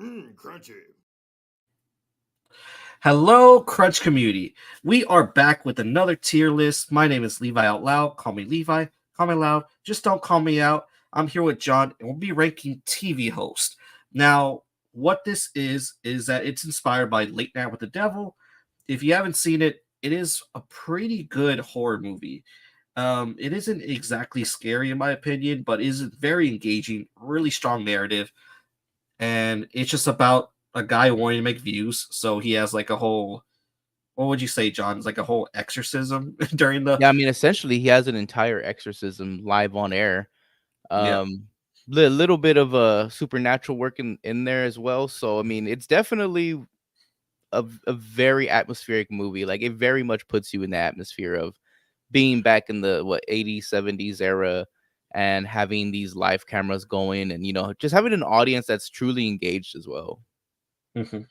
Crunchy. Hello, Crunch community. We are back with another tier list. My name is Levi Out Loud. Call me Levi. Call me loud. Just don't call me out. I'm here with Jon, and we'll be ranking TV hosts. Now, what this is that it's inspired by Late Night with the Devil. If you haven't seen it, it is a pretty good horror movie. It isn't exactly scary in my opinion, but is very engaging, really strong narrative, and it's just about a guy wanting to make views. So he has like a whole, what would you say, Jon? It's like a whole exorcism during the Yeah, I mean, essentially, he has an entire exorcism live on air. yeah. Little bit of a supernatural work in there as well. So, I mean, it's definitely a very atmospheric movie. Like, it very much puts you in the atmosphere of being back in the 80s, 70s era and having these live cameras going and, just having an audience that's truly engaged as well. Mhm.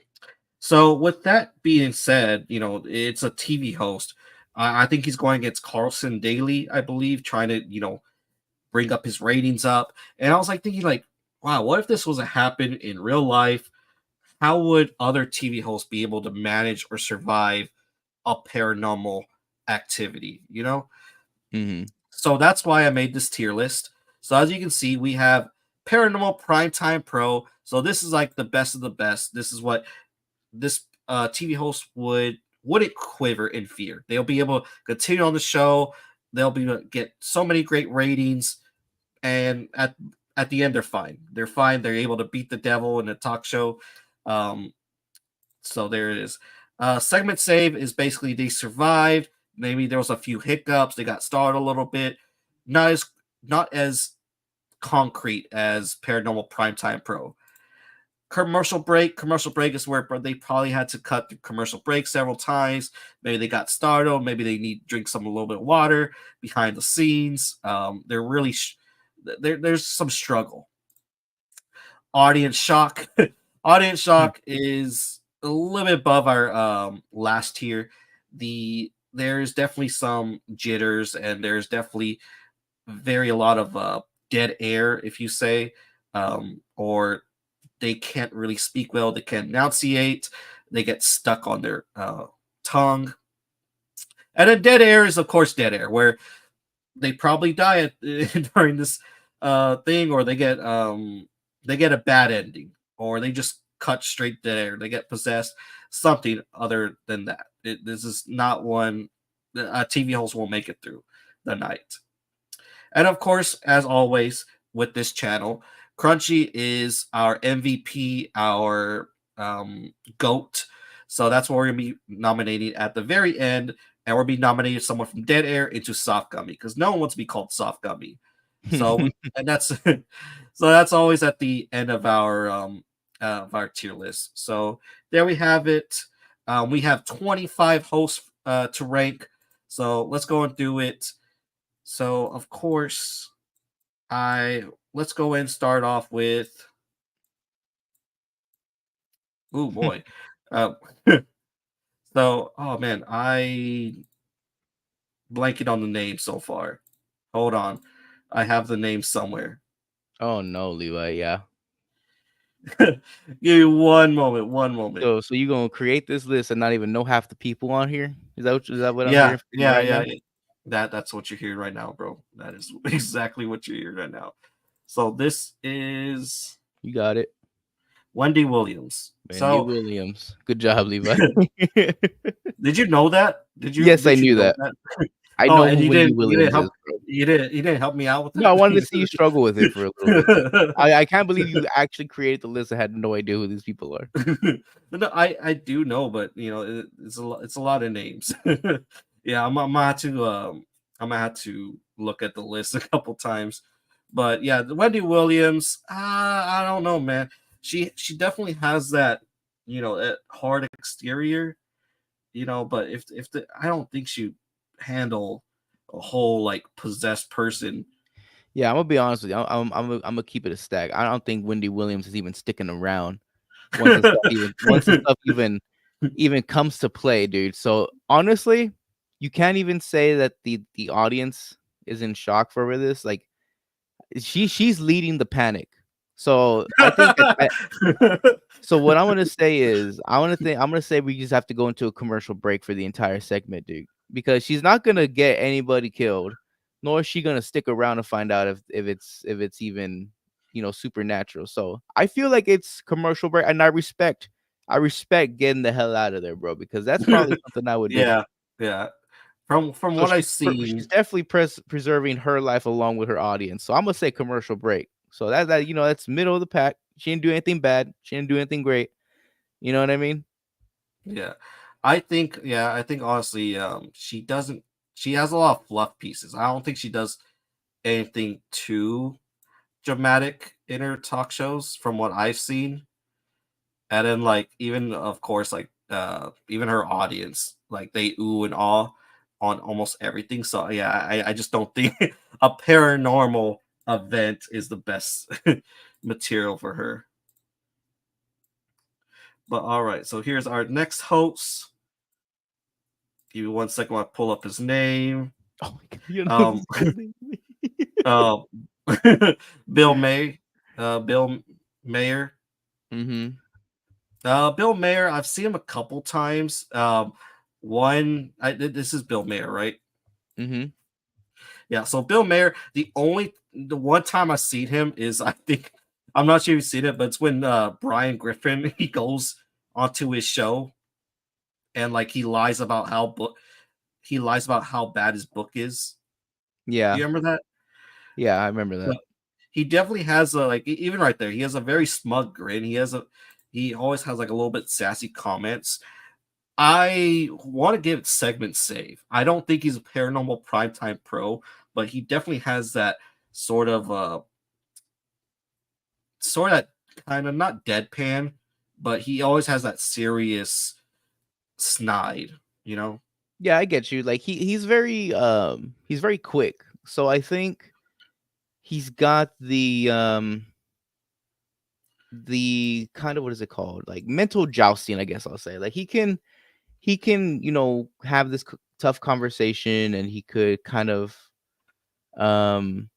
So with that being said, it's a TV host. I think he's going against Carlson Daly, I believe, trying to bring up his ratings up. And I was like thinking, like, wow, what if this was to happen in real life? How would other TV hosts be able to manage or survive a paranormal activity? Mm-hmm. So that's why I made this tier list. So as you can see, we have Paranormal Primetime Pro. So this is like the best of the best. This is what this TV host wouldn't quiver in fear. They'll be able to continue on the show. They'll be able to get so many great ratings, and at the end they're fine. They're fine. They're able to beat the devil in a talk show. Um, so there it is. Segment save is basically they survived. Maybe there was a few hiccups. They got started a little bit. Not as concrete as Paranormal Primetime Pro. Commercial break. Commercial break is where they probably had to cut the commercial break several times. Maybe they got startled. Maybe they need to drink a little bit of water behind the scenes. They're really there's some struggle. Audience shock. Audience shock is a little bit above our last tier. There's definitely some jitters, and there's definitely a lot of dead air, if you say, or they can't really speak well. They can't enunciate. They get stuck on their tongue. And then dead air is, of course, dead air, where they probably die during this thing, or they get a bad ending, or they just cut straight dead air. They get possessed. Something other than that. This is not one TV host will make it through the night. And of course, as always with this channel, Crunchy is our MVP, our GOAT. So that's what we're going to be nominating at the very end. And we're going to be nominating someone from Dead Air into Soft Gummy, because no one wants to be called Soft Gummy. So, and that's so that's always at the end of our tier list. So there we have it. We have 25 hosts to rank. So let's go and do it. So of course, let's go and start off with. Oh boy. uh, so oh man, I blanking on the name so far. Hold on, I have the name somewhere. Oh no, Levi. Yeah. Give me one moment. One moment. So you gonna create this list and not even know half the people on here? Is that what I'm Yeah, hearing from you right yeah. now? That's what you're hearing right now, bro. That is exactly what you're hearing right now. So this is You got it. Wendy Williams. Wendy So Williams. Good job, Levi. did you know that? Did you Yes, I did you knew know that. that? I Oh, know and who you Wendy didn't Williams help is, bro. you didn't help me out with No, I wanted to that? see you struggle with it for a little bit, though. I can't believe you actually created the list. I had no idea who these people are. No, I do know, but it's a lot of names. Yeah, I'm gonna have to look at the list a couple times. But yeah, Wendy Williams, I don't know, man. She definitely has that, that hard exterior, but if I don't think she handle a whole like possessed person. Yeah, I'm gonna be honest with you. I'm gonna keep it a stack. I don't think Wendy Williams is even sticking around once the stuff even comes to play, dude. So honestly, you can't even say that the audience is in shock for this. Like she's leading the panic. So I think that so what I wanna say is, I'm gonna say we just have to go into a commercial break for the entire segment, dude, because she's not gonna get anybody killed, nor is she gonna stick around to find out if it's even, supernatural. So, I feel like it's commercial break, and I respect getting the hell out of there, bro, because that's probably something I would do. Yeah, yeah. From So what I've she's seen, definitely preserving her life along with her audience. So Imma say commercial break. So that's middle of the pack. She didn't do anything bad. She didn't do anything great. You know what I mean? yeah, I think honestly, she doesn't. She has a lot of fluff pieces. I don't think she does anything too dramatic in her talk shows, from what I've seen. And then, like, even of course, like, even her audience, like, they ooh and ah on almost everything. So yeah, I just don't think a paranormal event is the best material for her. But all right, so here's our next host. Give me 1 second while I pull up his name. Oh my god, you know Um, this whole thing. uh, Bill May, Bill Mayer. Mhm. Bill Mayer, I've seen him a couple times. This is Bill Mayer, right? Mhm. Yeah. So Bill Mayer, the one time I've seen him is, I think, I'm not sure if you've seen it, but it's when Brian Griffin he goes onto his show, and like he lies about how bad his book is. Do Yeah. you remember that? Yeah, I remember But that. he definitely has a, like, even right there, he has a very smug grin. He always has like a little bit sassy comments. I want to give it segment save. I don't think he's a paranormal primetime pro, but he definitely has that sort of sort of kind of, not deadpan, but he always has that serious snide, you know? Yeah, I get you. Like he's very quick. So I think he's got the kind of, what is it called? Like mental jousting, I guess I'll say. Like he can, have this tough conversation, and he could kind of um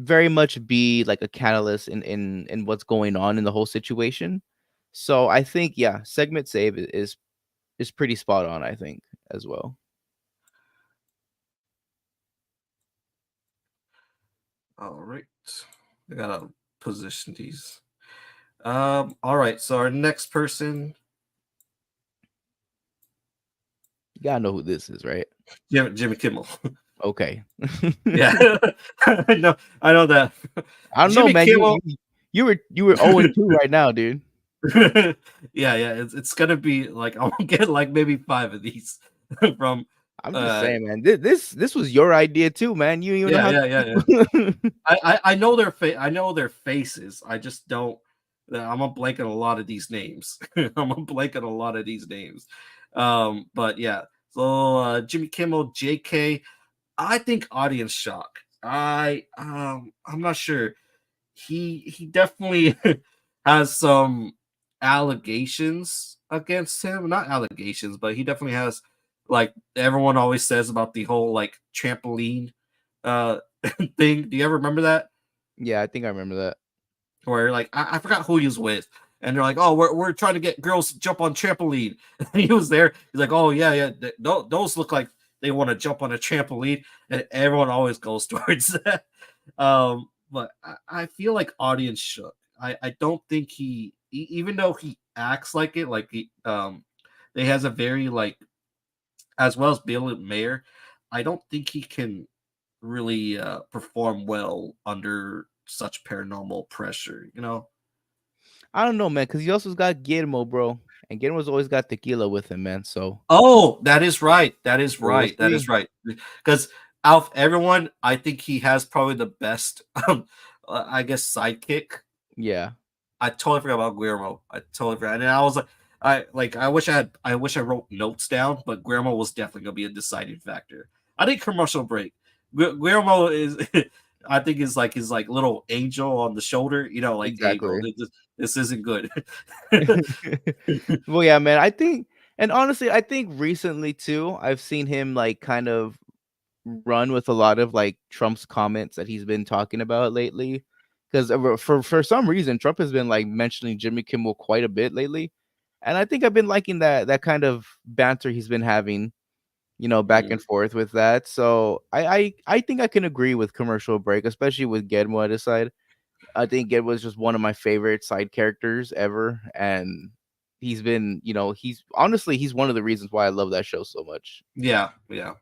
very much be like a catalyst in what's going on in the whole situation. So I think, yeah, segment save is pretty spot on, I think, as well. All right. I gotta position these. All right. So our next person, You gotta know who this is, right? Jimmy Kimmel. Okay. Yeah, I know that. I don't know, Jimmy man. You Kimmel. you you were 0-2 right now, dude. Yeah, it's gonna be like, I'll get like maybe 5 of these from I'm just uh saying, man. This was your idea too, man. You even know yeah, how yeah. to. I know I know their faces. I just don't. I'm a blank on a lot of these names. I'm a blank on a lot of these names. But yeah. So Jimmy Kimmel, JK. I think audience shock. I'm not sure. He definitely has some allegations against him. Not allegations, but he definitely has, like, everyone always says about the whole, like, trampoline uh thing. Do you ever remember that? Yeah, I think I remember that. Where, like, I forgot who he was with. And they're like, "Oh, we're trying to get girls to jump on trampoline." And he was there. He's like, "Oh yeah, those look like they want to jump on a trampoline," and everyone always goes towards that. But I feel like audience shook. I don't think even though he acts like they has a very, like, as well as Bill Mayer, I don't think he can really perform well under such paranormal pressure. You know? I don't know, man, because he also got Guillermo, bro, and Guillermo's always got tequila with him, man. So Oh, that is right. That is we'll right. That is see. right. Because out of everyone, I think he has probably the best, I guess, sidekick. Yeah, I totally forgot about Guillermo. I totally forgot. And I was like, I wish I wrote notes down, but Guillermo was definitely gonna be a deciding factor. I think commercial break. Guillermo is, I think, is like his, like, little angel on the shoulder. You know, like, hey, bro, exactly. this isn't good. Well, yeah, man. I think, and honestly, I think recently too, I've seen him like kind of run with a lot of like Trump's comments that he's been talking about lately. because for some reason Trump has been like mentioning Jimmy Kimmel quite a bit lately, and I think I've been liking that kind of banter he's been having, back and Mm, forth with that. So I think I can agree with commercial break, especially with Gedmo at his side. I think Gedmo was just one of my favorite side characters ever, and he's been, he's honestly he's one of the reasons why I love that show so much. yeah, yeah.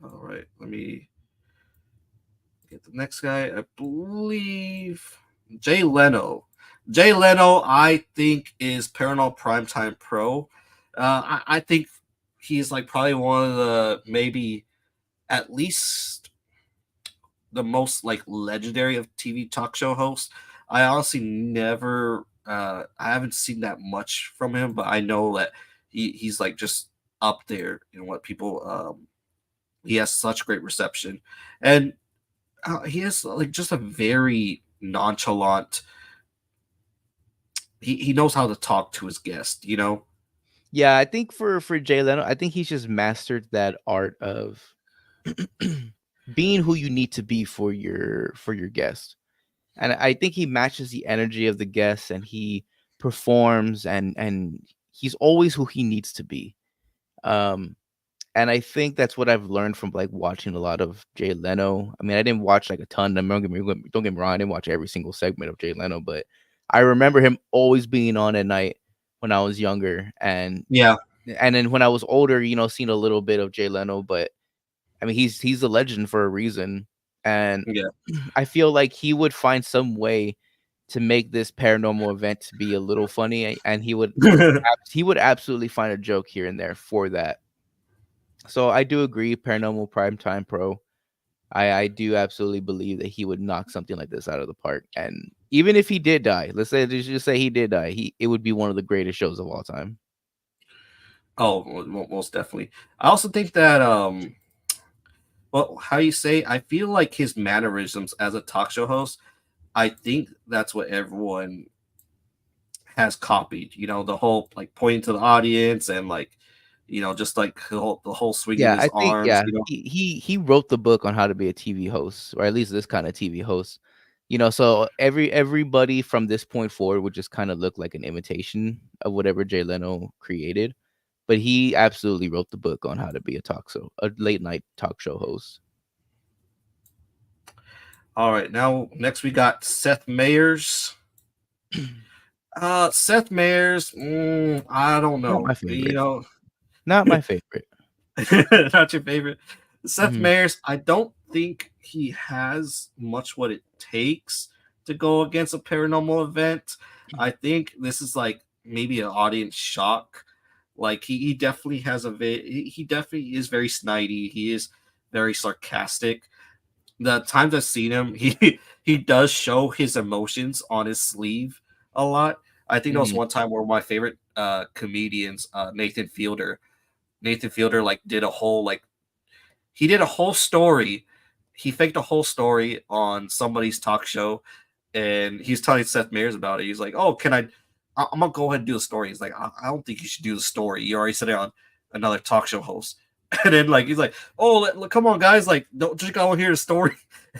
All right, let me get the next guy. I believe Jay Leno. Jay Leno, I think, is Paranormal Primetime Pro. I think he's like probably one of the maybe at least the most like legendary of TV talk show hosts. I honestly never, I haven't seen that much from him, but I know that he's like just up there in what people. He has such great reception, and he has like just a very nonchalant. He knows how to talk to his guest. You know. Yeah, I think for Jay Leno, I think he's just mastered that art of being who you need to be for your guest. And I think he matches the energy of the guests, and he performs, and he's always who he needs to be. Um and I think that's what I've learned from like watching a lot of Jay Leno. I mean, I didn't watch like a ton. Don't get me wrong, I didn't watch every single segment of Jay Leno, but I remember him always being on at night when I was younger, Yeah. and then when I was older, seeing a little bit of Jay Leno. But I mean, he's a legend for a reason, and Yeah. I feel like he would find some way to make this paranormal event to be a little funny, and he would absolutely find a joke here and there for that. So I do agree, Paranormal Primetime Pro. I do absolutely believe that he would knock something like this out of the park. And even if he did die, let's just say he did die, it would be one of the greatest shows of all time. Oh, most definitely. I also think that well, how you say? I feel like his mannerisms as a talk show host. I think that's what everyone has copied. You know, the whole like pointing to the audience and like, just like the whole swinging Yeah, his I think arms. yeah, he wrote the book on how to be a TV host, or at least this kind of TV host. So everybody from this point forward would just kind of look like an imitation of whatever Jay Leno created. But he absolutely wrote the book on how to be a late night talk show host. All right, now next we got Seth Meyers. Seth Meyers, I don't Not know. my You favorite. know, Not my favorite. not your favorite. Seth Mhm. Meyers, I don't think he has much what it takes to go against a paranormal event. I think this is like maybe an audience shock. Like he definitely has he definitely is very snidey. He is very sarcastic. The times I've seen him, he does show his emotions on his sleeve a lot. I think there was Mhm. one time where my favorite comedians, Nathan Fielder, like did a whole like he did a whole story. He faked a whole story on somebody's talk show, and he's telling Seth Meyers about it. He's like, "Oh, can I? I'm gonna go ahead and do the story." He's like, "I don't think you should do the story. You already said it on another talk show host." And then like he's like, "Oh, come on, guys! Like, don't just go and hear the story."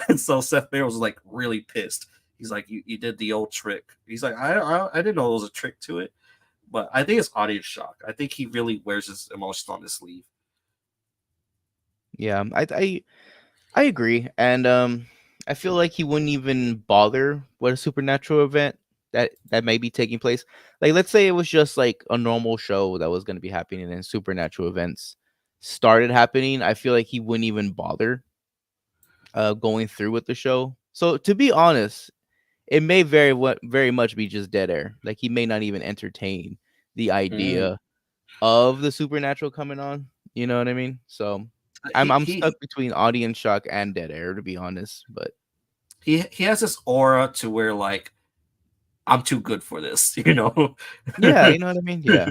And so Seth Meyers was like really pissed. He's like, "You did the old trick." He's like, I didn't know there was a trick to it." But I think it's audience shock. I think he really wears his emotions on his sleeve. Yeah, I agree, and I feel like he wouldn't even bother with a supernatural event that may be taking place. Like, let's say it was just like a normal show that was going to be happening, and supernatural events started happening. I feel like he wouldn't even bother going through with the show. So to be honest, it may very much be just dead air. Like he may not even entertain the Mm. idea of the supernatural coming on. You know what I mean? So I'm He I'm stuck he between audience shock and dead air, to be honest. But he has this aura to where like I'm too good for this, you know. yeah, you know what I mean? Yeah,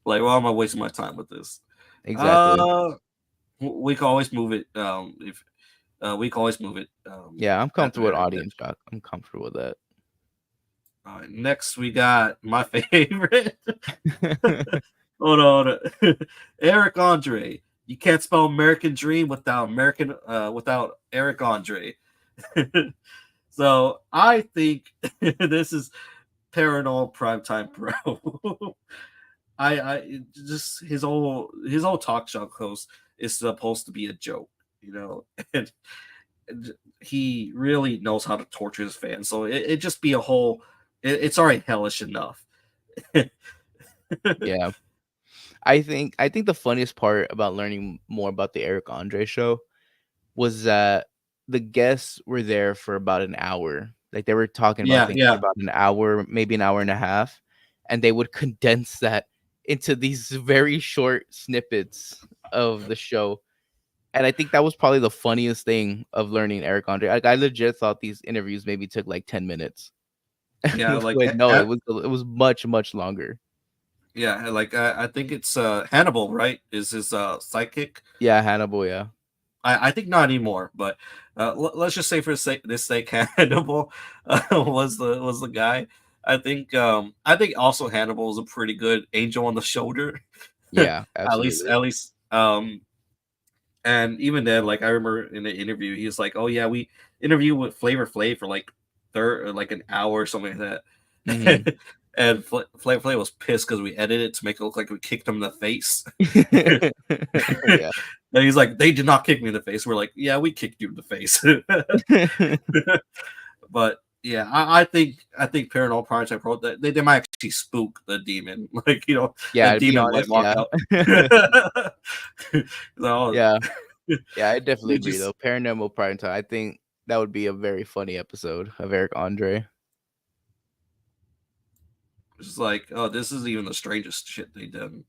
Like, why am I wasting my time with this? exactly. Uh, we can always move it. If we can always move it. Yeah, I'm At the comfortable with very end. audience shock. I'm comfortable with that. All right, next we got my favorite. Hold on, Eric Andre. You can't spell American Dream without Eric Andre. So I think this is Paranormal Primetime Pro. I just his whole talk show host is supposed to be a joke, you know, and he really knows how to torture his fans. So it just be a whole. It's already hellish enough. Yeah. I think the funniest part about learning more about the Eric Andre show was that the guests were there for about an hour. Like, they were talking about Yeah, things for yeah, about an hour, maybe an hour and a half, and they would condense that into these very short snippets of the show. And I think that was probably the funniest thing of learning Eric Andre. Like, I legit thought these interviews maybe took like 10 minutes. yeah. Like But no, it was much, much longer. yeah, like I think it's Hannibal, right? Is his psychic? Yeah, Hannibal, yeah. I think not anymore, but let's just say for this sake, Hannibal was the guy. I think also Hannibal is a pretty good angel on the shoulder. Yeah, at least absolutely. at least and even then, like I remember in the interview, he was like, "Oh yeah, we interviewed with Flavor Flav for like like an hour or something like Mhm. that." And Flavor Flav was pissed because we edited it to make it look like we kicked him in the face. Yeah. And he's like, "They did not kick me in the face." We're like, "Yeah, we kicked you in the face." But yeah, I think Paranormal Project Pro they might actually spook the demon, like the Yeah, to be demon might honest, walk yeah. out. So Yeah. Yeah, I definitely we agree just though. Paranormal Prime Time, I think that would be a very funny episode of Eric Andre. just like, oh, this is even the strangest shit they done.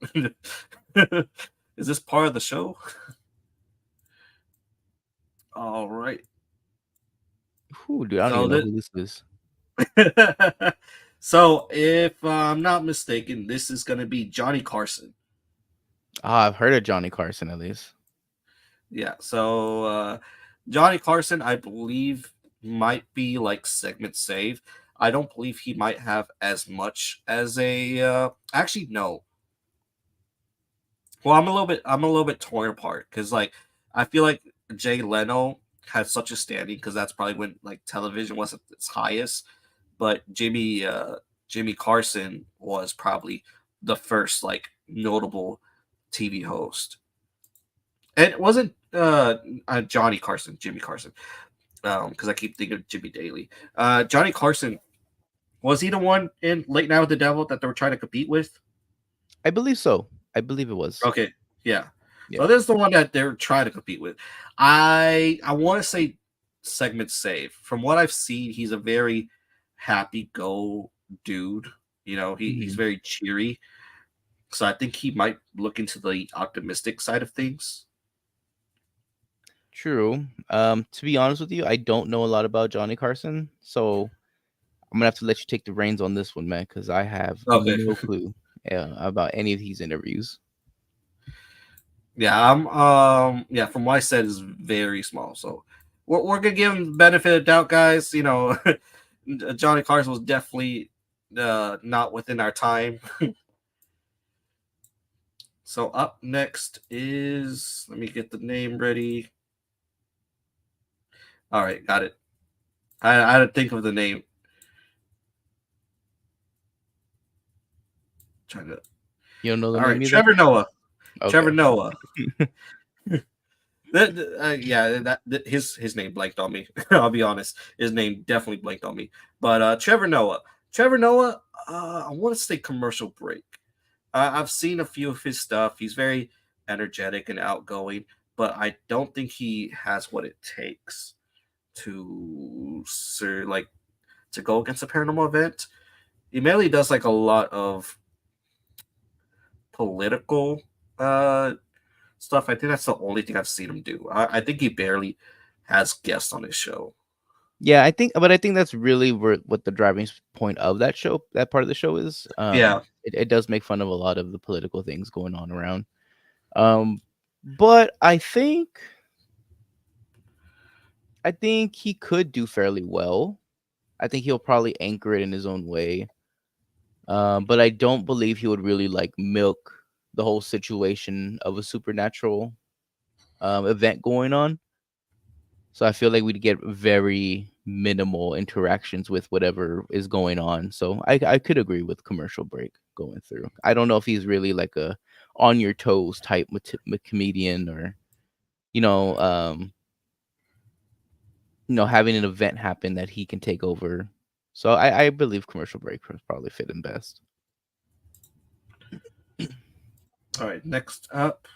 Is this part of the show? All right. Ooh, dude, I don't So even know that who this is. so if I'm not mistaken, this is gonna be Johnny Carson. Ah, I've heard of Johnny Carson at least. Yeah. So Johnny Carson, I believe, might be like segment save. I don't believe he might have as much as a. Actually, no. Well, I'm a little bit torn apart because like I feel like Jay Leno had such a standing because that's probably when like television was at its highest. But Jimmy Carson was probably the first like notable TV host. And it wasn't Johnny Carson, Jimmy Carson, because I keep thinking of Jimmy Daly. Johnny Carson, was he the one in Late Night with the Devil that they were trying to compete with? I believe so. I believe it was. Okay, yeah. So Yeah. this is the one that they're trying to compete with. I want to say segment save. From what I've seen, he's a very happy go dude. He's Mhm. very cheery. So I think he might look into the optimistic side of things. True. To be honest with you, I don't know a lot about Johnny Carson, so I'm gonna have to let you take the reins on this one, man, because I have Okay. no clue, about any of these interviews. Yeah, yeah, from what I said is very small. So we're gonna give him the benefit of doubt, guys. Johnny Carson was definitely not within our time. So up next is, let me get the name ready. All right, got it. I had to think of the name. Trying to. You don't know the All name right, either? Trevor Noah. Trevor Okay. Noah. Yeah, his name blanked on me. I'll be honest, his name definitely blanked on me. But Trevor Noah, I want to say commercial break. I've seen a few of his stuff. He's very energetic and outgoing, but I don't think he has what it takes like to go against a paranormal event. He mainly does like a lot of political uh stuff. I think that's the only thing I've seen him do. I think he barely has guests on his show. Yeah, I think that's really what the driving point of that part of the show is. Yeah, It does make fun of a lot of the political things going on around. Um, but I think he could do fairly well. I think he'll probably anchor it in his own way. But I don't believe he would really like milk the whole situation of a supernatural. event going on. So I feel like we'd get very minimal interactions with whatever is going on. So I could agree with commercial break going through. I don't know if he's really like a on your toes type comedian, or you know, um, having an event happen that he can take over. So I believe commercial break would probably fit him best. All right, next up,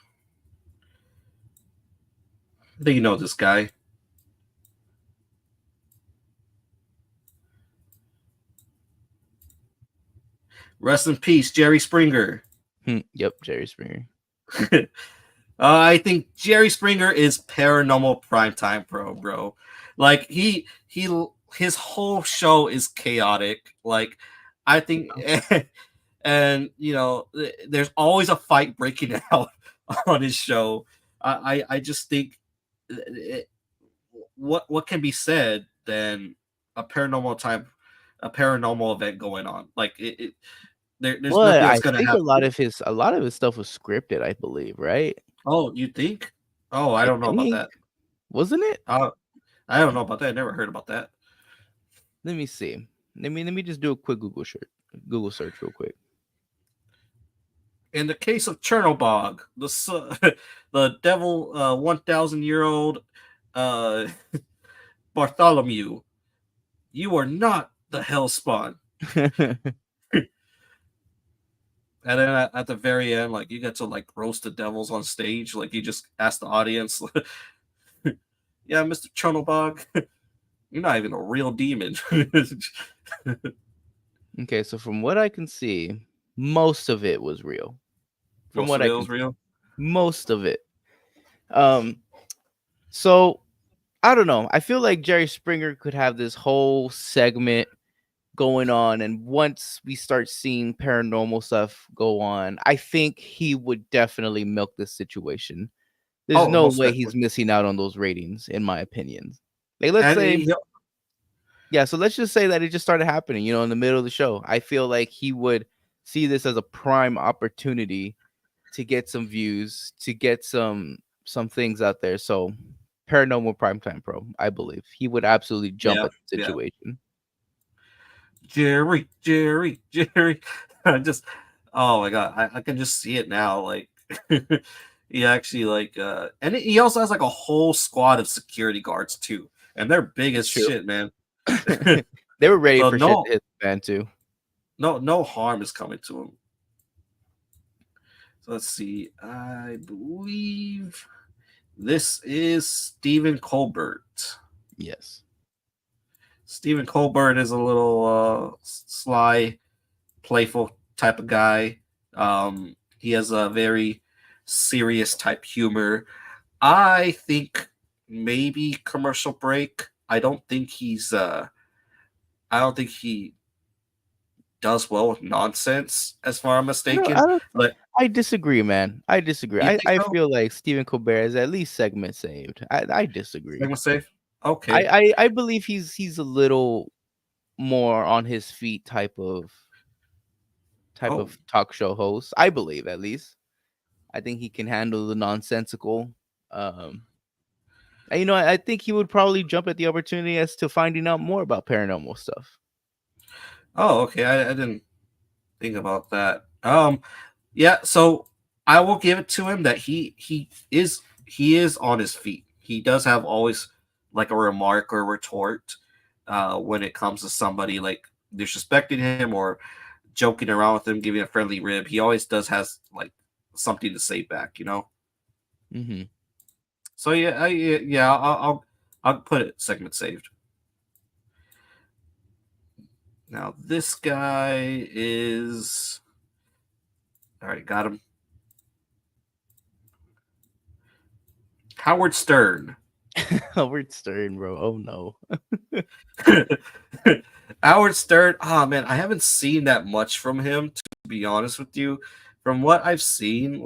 I think you know this guy. Rest in peace, Jerry Springer. Yep, Jerry Springer. I think Jerry Springer is paranormal primetime pro, bro. Like he his whole show is chaotic. Like I think, and there's always a fight breaking out on his show. I just think it, what can be said than a a paranormal event going on. Like there's Well, nothing that's I gonna think happen. a lot of his stuff was scripted, I believe, right? Oh, you think? Oh, I I don't know about think, that. wasn't it? Uh, I don't know about that. I never heard about that. Let me see. Let me just do a quick Google search real quick. In the case of Chernobog, the devil 1,000-year-old uh, Bartholomew, you are not the hell spawn. And then at the very end, like you get to like roast the devils on stage. Like you just ask the audience, "Yeah, Mr. Chernobog, you're not even a real demon." Okay, so from what I can see, most of it was real. From Most what of I it can was see, real. most of it. Um, so I don't know. I feel like Jerry Springer could have this whole segment going on, and once we start seeing paranormal stuff go on, I think he would definitely milk this situation. There's Oh, no most way he's definitely. missing out on those ratings, in my opinion. Like, let's And say, yeah, so let's just say that it just started happening, in the middle of the show. I feel like he would see this as a prime opportunity to get some views, to get some things out there. So, Paranormal Primetime Pro, I believe he would absolutely jump yeah, at the yeah. situation. Jerry. I just, oh my god, I can just see it now. Like, he actually and he also has like a whole squad of security guards too, and they're big as That's true. shit, man. They were ready So for shit to hit the fan too. no harm is coming to him. So let's see. I believe this is Stephen Colbert. Yes. Stephen Colbert is a little sly, playful type of guy. He has a very serious type humor. I think maybe commercial break. I don't think he does well with nonsense as far as I'm I mistaken. don't But I disagree, man. I disagree. you think I so? feel like Stephen Colbert is at least segment saved. I disagree. Segment safe? Okay. I believe he's a little more on his feet type Oh. of talk show host. I believe, at least. I think he can handle the nonsensical. Um and, I think he would probably jump at the opportunity as to finding out more about paranormal stuff. Oh, okay. I didn't think about that. Yeah, so I will give it to him that he is on his feet. He does have always like a remark or retort when it comes to somebody like disrespecting him or joking around with him, giving a friendly rib. He always does has like something to say back. Mhm. So yeah, I'll put it segment saved. Now this guy is all right. Got him. Howard Stern. Howard Stern, bro. Oh no. Howard Stern. Oh man, I haven't seen that much from him. To be honest with you, from what I've seen,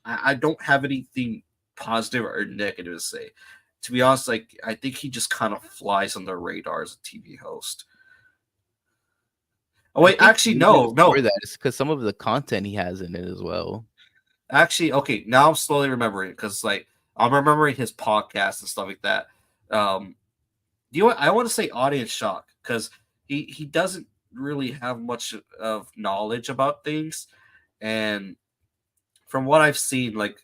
I don't have anything positive or negative to say. To be honest, like I think he just kind of flies on the radar as a TV host. Oh I wait, think actually, the reason no. for that is because some of the content he has in it as well. Actually, okay, now I'm slowly remembering because like I'm remembering his podcast and stuff like that. Um, you know what? I want to say audience shock because he doesn't really have much of knowledge about things, and from what I've seen, like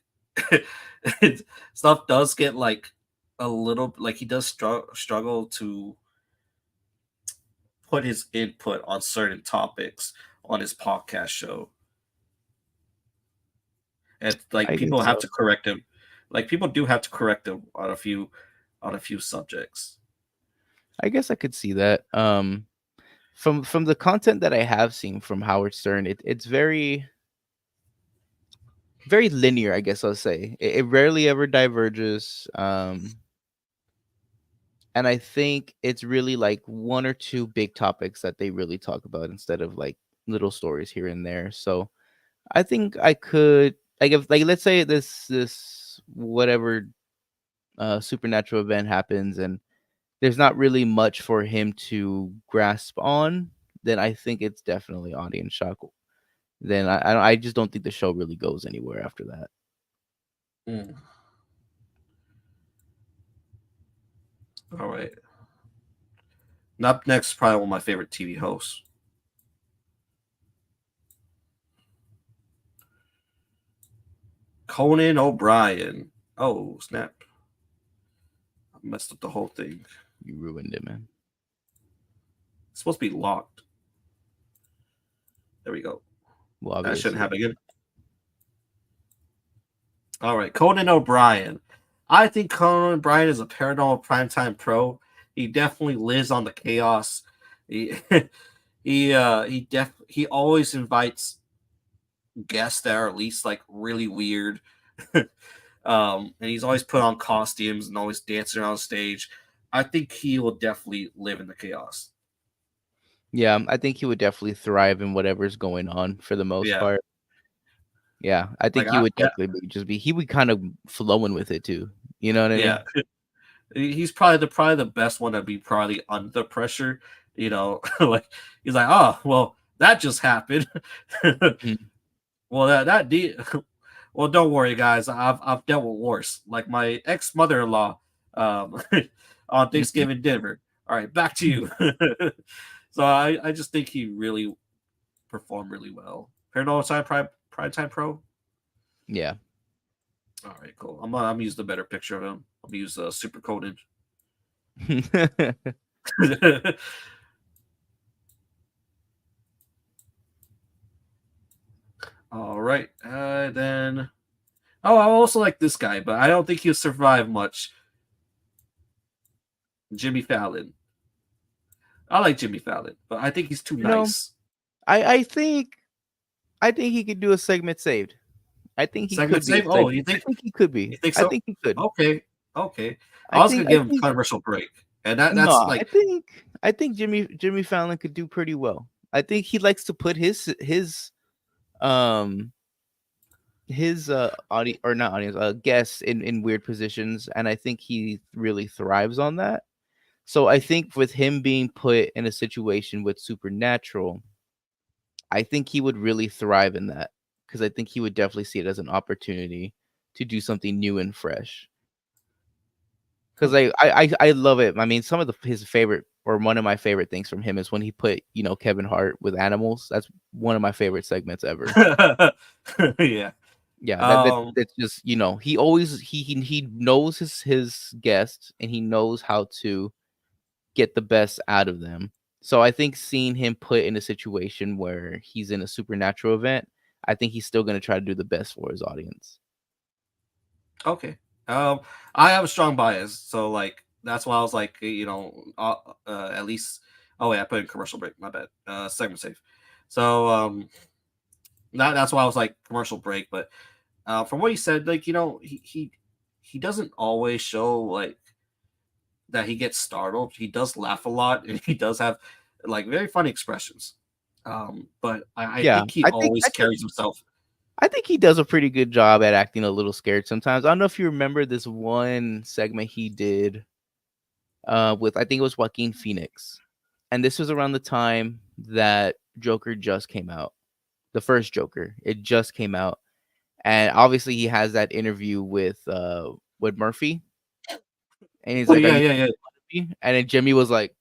stuff does get like a little like he does struggle to put his input on certain topics on his podcast show, and like I guess people have so. to correct him. Like people do have to correct him on a few subjects. I guess I could see that. From the content that I have seen from Howard Stern, it's very linear, I guess I'll say. It rarely ever diverges. And I think it's really like one or two big topics that they really talk about instead of like little stories here and there. So I think I could like if like let's say this whatever supernatural event happens and there's not really much for him to grasp on, then I think it's definitely audience shock. Then I just don't think the show really goes anywhere after that. Mm. All right. Up next, probably one of my favorite TV hosts, Conan O'Brien. Oh snap! I messed up the whole thing. You ruined it, man. It's supposed to be locked. There we go. Well, That shouldn't obviously. happen again. All right, Conan O'Brien. I think Conan O'Brien is a paranormal primetime pro. He definitely lives on the chaos. He he always invites guests that are at least like really weird. And he's always put on costumes and always dancing around stage. I think he will definitely live in the chaos. Yeah, I think he would definitely thrive in whatever's going on for the most Yeah, part. Yeah, I like think he would yeah, definitely be he would kind of flowing with it too. You know what I yeah. mean? He's probably the best one to be probably under pressure. Like he's like, oh well, that just happened. Mhm. Well, well, don't worry, guys. I've dealt with worse. Like my ex mother in law, um, on Mhm. Thanksgiving dinner. All right, back to you. So I just think he really performed really well. Paranormal Prime Time Pro. Yeah. All right, cool. I'm gonna use the better picture of him. I'm gonna use super coded. All right, then. Oh, I also like this guy, but I don't think he'll survive much. Jimmy Fallon. I like Jimmy Fallon, but I think he's too You know, nice. I think he could do a segment saved. I think he Segment could be a save. Oh, segment. I think he could be. you think I so? think he could. Okay, okay. I I was think gonna I give him think commercial break, and that's no, like I think Jimmy Fallon could do pretty well. I think he likes to put um audience or not audience guests in weird positions, and I think he really thrives on that. So I think with him being put in a situation with supernatural, I think he would really thrive in that because I think he would definitely see it as an opportunity to do something new and fresh. Because hmm. I love it. I mean, some of his favorite or one of my favorite things from him is when he put Kevin Hart with animals. That's one of my favorite segments ever. Yeah. Yeah, Um. that's just he always he knows his guests and he knows how to get the best out of them. So I think seeing him put in a situation where he's in a supernatural event, I think he's still gonna try to do the best for his audience. Okay. Um. I have a strong bias, so like that's why I was like, at least. Oh wait, I put in commercial break. My bad. Segment save. So that's why I was like commercial break. But from what you said, like he doesn't always show like that he gets startled. He does laugh a lot, and he does have like very funny expressions. But I Yeah, think he always carries himself. I think he does a pretty good job at acting a little scared sometimes. I don't know if you remember this one segment he did with I think it was Joaquin Phoenix. And this was around the time that Joker just came out. The first Joker. It just came out. And obviously he has that interview with Murphy, and he's Oh like, "Are yeah, you yeah, yeah. making fun of me?" And then Jimmy was like,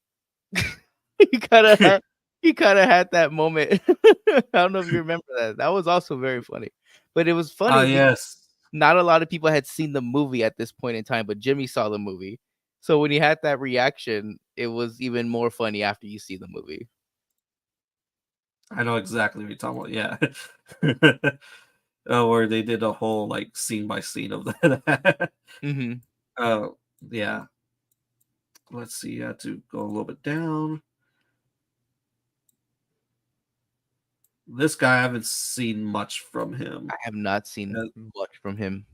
he kind of had that moment. I don't know if you remember that. That was also very funny, but it was Ah, funny because yes. not a lot of people had seen the movie at this point in time, but Jimmy saw the movie. So when he had that reaction, it was even more funny after you see the movie. I know exactly what you're talking about. Yeah. Oh, where they did a whole like scene by scene of that. Mhm. Oh, yeah. Let's see. I have to go a little bit down. This guy, I haven't seen much from him. I have not seen Uh, much from him,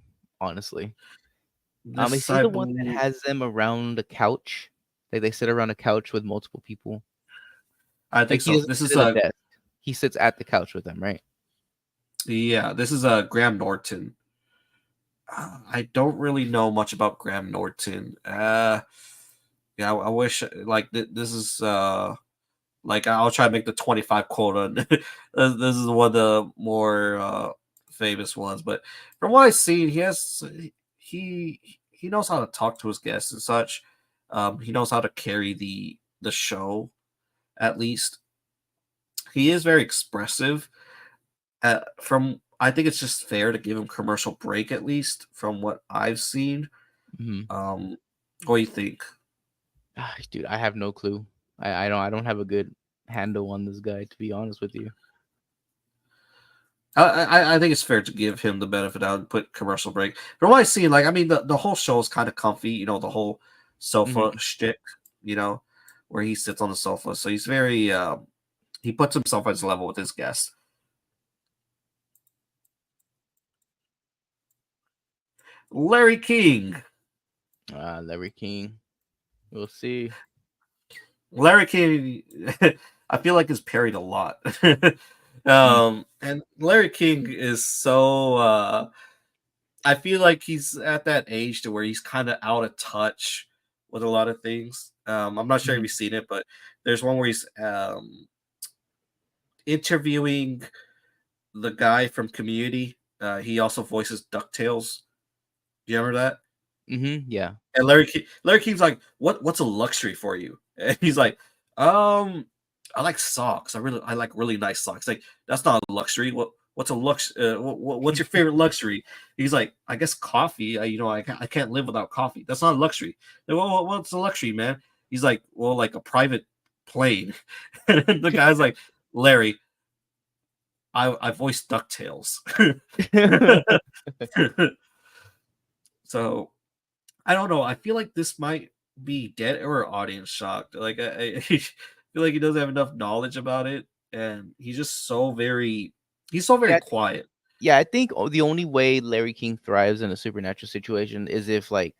honestly. Is this, he I the one that believe, has them around the couch? Like, they sit around a couch with multiple people? I Like, think he so. doesn't This sit is at a desk. He sits at the couch with them, right? yeah, this is Graham Norton. I don't really know much about Graham Norton. Yeah, I wish like this is like I'll try to make the 25 quota. This is one of the more famous ones, but from what I've seen, he he knows how to talk to his guests and such. He knows how to carry the show. At least he is very expressive. From I think it's just fair to give him commercial break at least from what I've seen. Mhm. What do you think? Dude, I have no clue. I don't have a good handle on this guy, to be honest with you. I think it's fair to give him the benefit of the doubt and put commercial break. From what I see, like I mean, the whole show is kind of comfy. The whole sofa Mhm. shtick. You know, where he sits on the sofa, so he's very he puts himself at his level with his guests. Larry King. Larry King. We'll see. Larry King, I feel like is parried a lot. Mm, And Larry King is so I feel like he's at that age to where he's kind of out of touch with a lot of things. I'm not sure if mhm, you've seen it, but there's one where he's interviewing the guy from Community. He also voices Ducktales. Do you remember that? yeah. And Larry King's like, what's a luxury for you? And he's like, I like socks. I like really nice socks. Like that's not a luxury. What's a what's your favorite luxury? He's like, I guess coffee. I can't live without coffee. That's not a luxury. Like, what's a luxury, man? He's like, well, like a private plane. And the guy's like, Larry, I voiced Ducktales. So I don't know. I feel like this might be dead or audience shocked. Like I feel like he doesn't have enough knowledge about it, and he's so very Yeah, quiet. yeah, I think the only way Larry King thrives in a supernatural situation is if, like,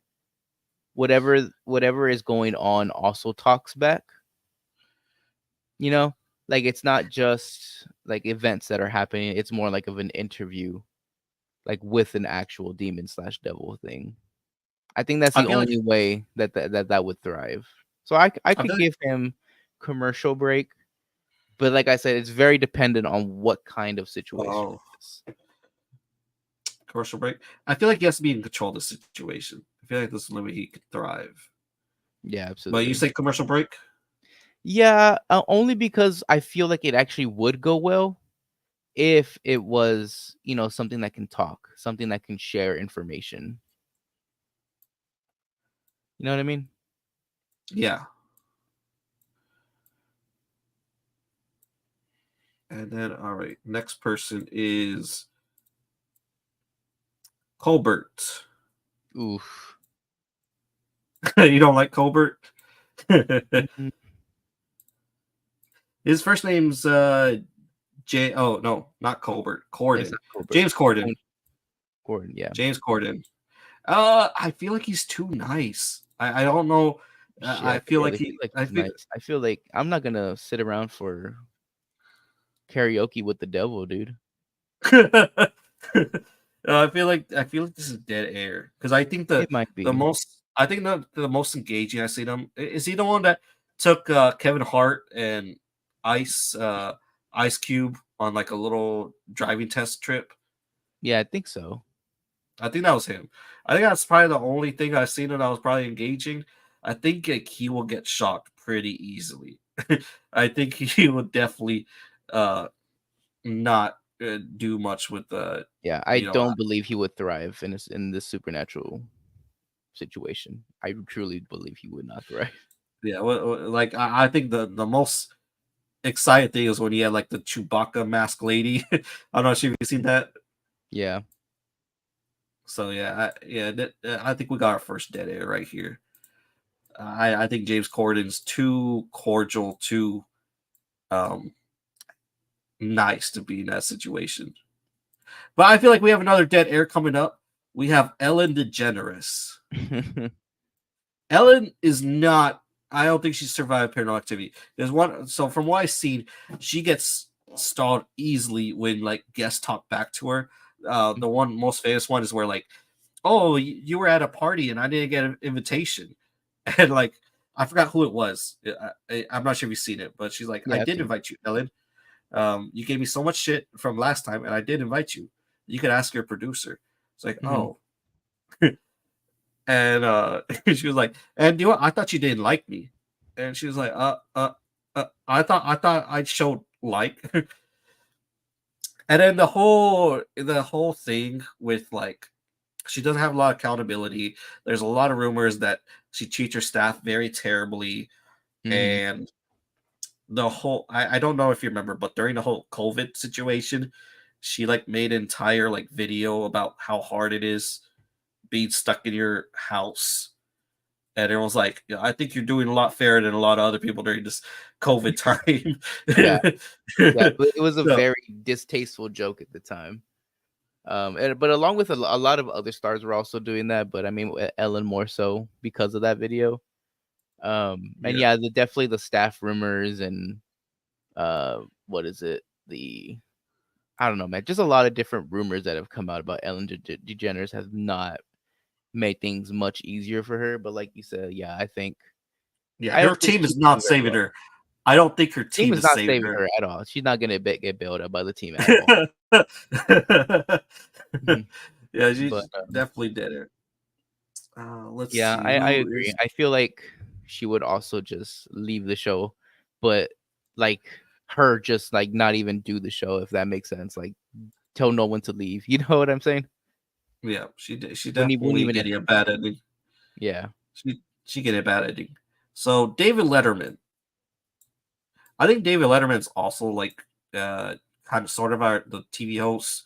whatever is going on also talks back, you know? Like, it's not just, like, events that are happening, it's more like of an interview, like, with an actual demon/devil thing. I think that's I the feel like only way that would thrive. So I I could feel like give him commercial break, but like I said, it's very dependent on what kind of situation oh, it is. commercial break. I feel like he has to be in control of the situation. I feel like this is the only way he could thrive. Yeah, But you absolutely. say commercial break? Yeah, only because I feel like it actually would go well if it was, something that can talk, something that can share information. You know what I mean? Yeah. And then all right, next person is Colbert. Oof. You don't like Colbert? Mhm. His first name's Oh no, not Colbert. It's Corden. not Colbert. James Corden. Gordon, yeah. James Corden. I feel like he's too nice. I don't know. Shit, I I don't feel like really feel he. like I he's feel. nice. I feel like I'm not gonna sit around for karaoke with the devil, dude. I feel like this is dead air because I think It might the be. most I think the most engaging I see them is he the one that took Kevin Hart and Ice Cube on like a little driving test trip. Yeah, I think so. I think that was him. I think that's probably the only thing I've seen that I was probably engaging. I think like, he will get shocked pretty easily. I think he would definitely uh not do much with the Yeah, I you know don't believe he would thrive in this supernatural situation. I truly believe he would not thrive. yeah like I think the most exciting thing is when he had like the Chewbacca mask lady. I'm not sure if you've seen that. Yeah. So yeah, I think we got our first dead air right here. I think James Corden's too cordial, too um nice to be in that situation. But I feel like we have another dead air coming up. We have Ellen DeGeneres. Ellen is not. I don't think she survived Paranormal Activity. There's one. So from what I've seen, she gets stalled easily when like guests talk back to her. The Mhm. one most famous one is where like, oh, you were at a party and I didn't get an invitation, and like I forgot who it was. I'm not sure if you've seen it, but she's like, I Yeah, I've did seen it. invite you, Ellen. You gave me so much shit from last time, and I did invite you. You could ask your producer. It's like, Mhm. oh, and she was like, and you know what? I thought you didn't like me, and she was like, I thought I showed like, and then the whole thing with like, she doesn't have a lot of accountability. There's a lot of rumors that she treats her staff very terribly, Mhm. and I don't know if you remember, but during the whole COVID situation, she like made an entire like video about how hard it is being stuck in your house. And everyone's like, yeah, I think you're doing a lot fairer than a lot of other people during this COVID time. Yeah. Yeah, but it was a So very distasteful joke at the time. But along with a lot of other stars were also doing that, but I mean Ellen more so because of that video. And yeah, yeah, definitely the staff rumors and what is it? I don't know, man. Just a lot of different rumors that have come out about Ellen DeGeneres has not made things much easier for her. But like you said, yeah, yeah, I her don't think team she is would not do very saving well. her. I don't think her Team team is is not saving saving her. her at all. She's not gonna get bailed out by the team at all. Mhm. Yeah, But she's definitely did it. Let's yeah, see I who agree. is. I feel like she would also just leave the show, but like her just like not even do the show if that makes sense. Like tell no one to leave. You know what I'm saying? Yeah, she did. She Wouldn't definitely even getting a bad ending. yeah. She getting a bad ending. So David Letterman, I think David Letterman's also like uh kind of sort of the TV host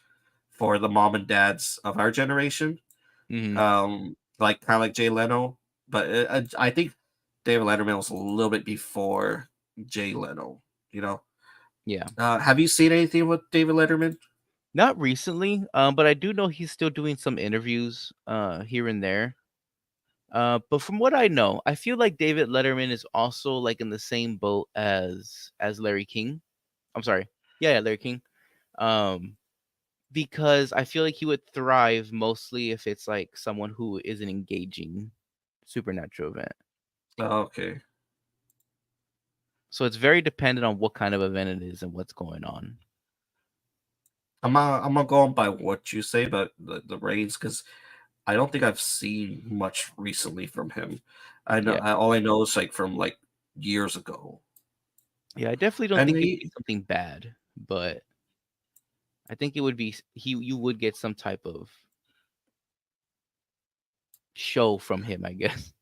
for the mom and dads of our generation. Mhm. Like kind of like Jay Leno, but I think David Letterman was a little bit before Jay Leno. You know, Yeah. have you seen anything with David Letterman? Not recently, but I do know he's still doing some interviews here and there. But from what I know, I feel like David Letterman is also like in the same boat as Larry King. I'm sorry. Yeah, Larry King. Um because I feel like he would thrive mostly if it's like someone who is an engaging supernatural event. Oh, okay, So it's very dependent on what kind of event it is and what's going on. I'm gonna go on by what you say about the Reigns because I don't think I've seen much recently from him. Yeah. All I know is like from like years ago, Yeah, I definitely don't and think it'd be something bad, but I think it would be you would get some type of show from him, I guess.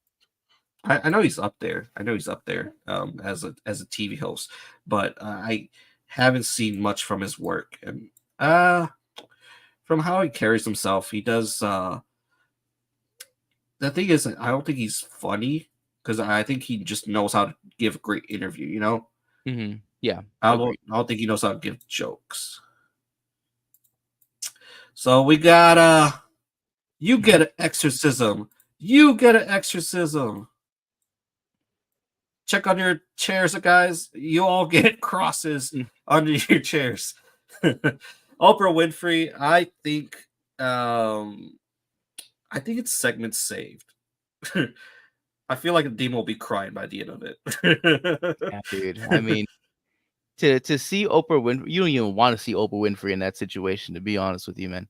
I know he's up there. I know he's up there as a TV host, but I haven't seen much from his work. And uh, from how he carries himself, he does. The thing is, I don't think he's funny because I think he just knows how to give a great interview. You know, Yeah, agreed. I don't think he knows how to give jokes. So we got you get an exorcism. You get an exorcism. Check on your chairs, guys. You all get crosses Mm, under your chairs. Oprah Winfrey, um I think it's segment saved. I feel like Dean will be crying by the end of it. yeah, dude. I mean, to see Oprah Winfrey, you don't even want to see Oprah Winfrey in that situation, to be honest with you, man.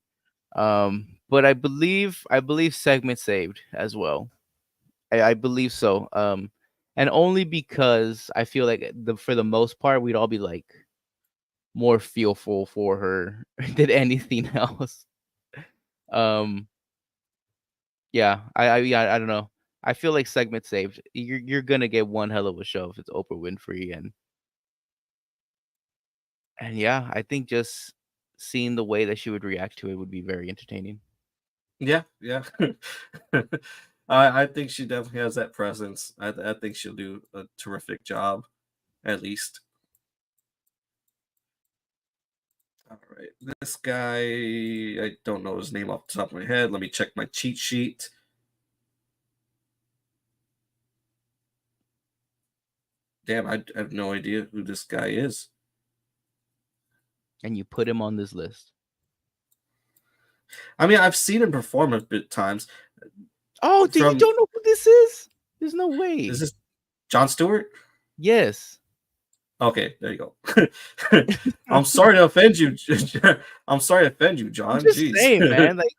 But I believe segment saved as well. I believe so. And only because I feel like for the most part we'd all be like more fearful for her than anything else. Um, yeah, yeah, I don't know. I feel like segment saved. You're gonna get one hell of a show if it's Oprah Winfrey, and yeah, I think just seeing the way that she would react to it would be very entertaining. Yeah, yeah. I think she definitely has that presence. I think she'll do a terrific job, at least. All right, this guy, I don't know his name off the top of my head. Let me check my cheat sheet. Damn, I have no idea who this guy is. And you put him on this list. I mean, I've seen him perform a bit times. Oh, you From don't know who this is? There's no is way. this John Stewart? Yes. Okay, there you go. I'm sorry to offend you. I'm sorry to offend you, I'm John. just Jeez. saying, man. Like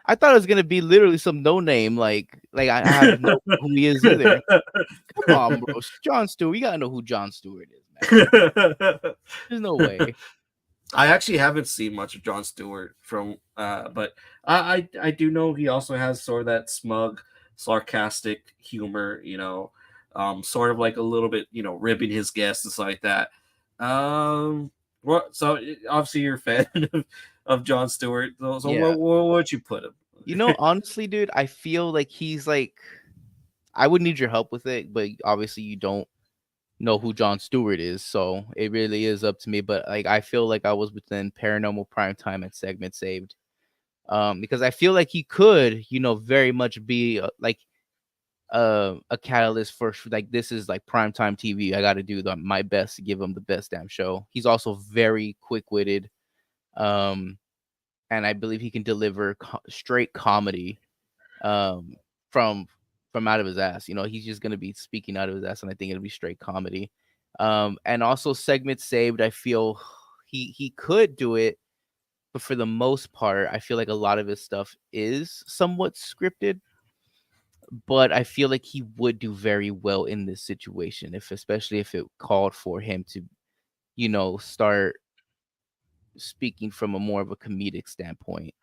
I thought it was gonna be literally some no name. Like I have no clue who he is either. Come on, bro. John Stewart. You gotta know who John Stewart is, man. There's no way. I actually haven't seen much of John Stewart from, but I do know he also has sort of that smug, sarcastic humor. Sort of like a little bit, ribbing his guests and stuff like that. So obviously you're a fan of John Stewart. So Yeah. what would you put him? Honestly, dude, I feel like he's like I would need your help with it, but obviously you don't know who John Stewart is, so it really is up to me. But like I feel like I was within Paranormal Primetime and Segment Saved. Because I feel like he could, very much be like a catalyst for like this is like primetime TV. I got to do my best to give him the best damn show. He's also very quick witted, um, and I believe he can deliver straight comedy, um, from out of his ass. He's just gonna be speaking out of his ass, and I think it'll be straight comedy. And also segment saved. I feel he could do it, but for the most part, I feel like a lot of his stuff is somewhat scripted, but I feel like he would do very well in this situation, if especially if it called for him to, start speaking from a more of a comedic standpoint.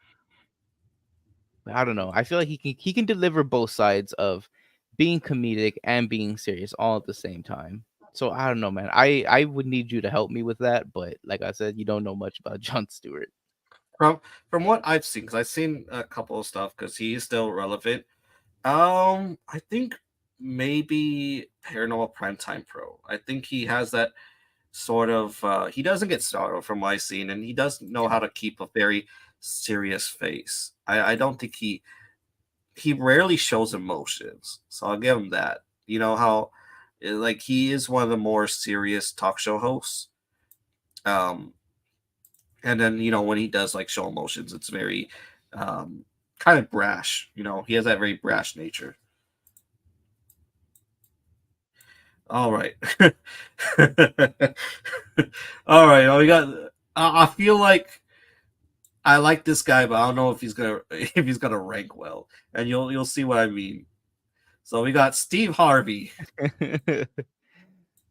But I don't know. I feel like he can deliver both sides of being comedic and being serious all at the same time. So I don't know, man. I would need you to help me with that, but like I said, you don't know much about Jon Stewart. From from what I've seen, because I've seen a couple of stuff, because he is still relevant. I think maybe Paranormal Primetime Pro. I think he has that sort of. He doesn't get startled from what I've seen, and he does know how Yeah. to keep a very serious face. I don't think he rarely shows emotions, so I'll give him that. You know how, like, he is one of the more serious talk show hosts. Um, and then when he does like show emotions, it's very um kind of brash. He has that very brash nature. All right. All right. Well, we got. I feel like I like this guy, but I don't know if he's gonna if he's gonna rank well, and you'll see what I mean. So we got Steve Harvey.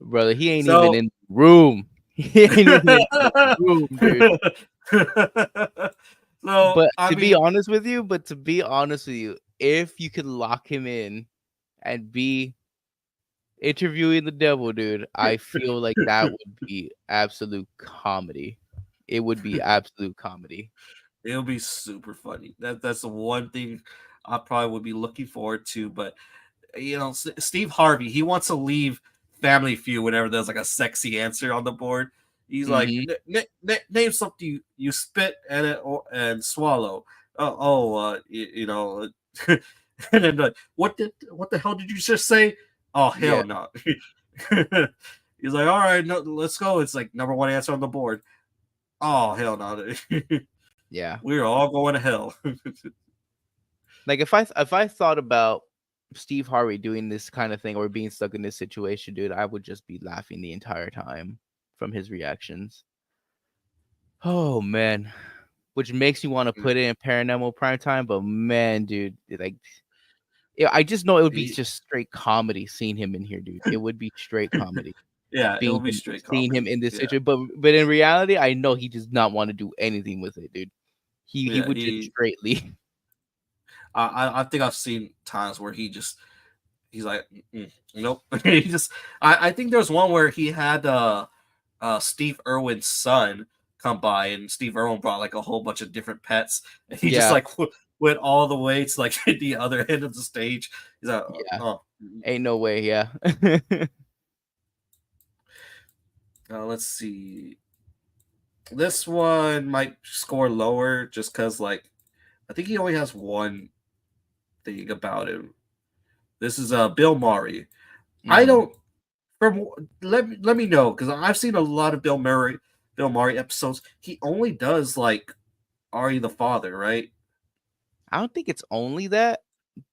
Brother, he ain't even So in the room. He ain't even in the room, dude. so But I to be mean, honest with you, if you could lock him in and be interviewing the devil, dude, I feel like that would be absolute comedy. It would be absolute comedy. it'll be super funny. That's the one thing I probably would be looking forward to. But Steve Harvey, he wants to leave Family Feud whenever there's like a sexy answer on the board. He's like, Mhm. Name something you spit and swallow. And then like, what the hell did you just say? Oh Yeah, hell no. He's like, all right, no, let's go. It's like number one answer on the board. Oh hell no. yeah. We're all going to hell. Like if I thought about Steve Harvey doing this kind of thing or being stuck in this situation, dude, I would just be laughing the entire time from his reactions. Oh man. which makes you want to put it in Paranormal Primetime. But man, dude, like, yeah, I just know it would be He- just straight comedy seeing him in here, dude. It would be straight comedy yeah, it will being be him, straight seeing him comedy. in this Yeah, situation. But in reality, I know he does not want to do anything with it, dude. He yeah. would just straight leave. I think I've seen times where he's like, nope. He just I think there's one where he had Steve Irwin's son come by, and Steve Irwin brought like a whole bunch of different pets, and he just Yeah, like went all the way to like the other end of the stage. He's like, yeah. oh, Ain't no way. Yeah. let's see. This one might score lower just because like I think he only has one thing about him. This is Bill Murray. I Mm. don't from let me know because I've seen a lot of Bill Murray episodes. He only does like Ari the father, right? I don't think it's only that,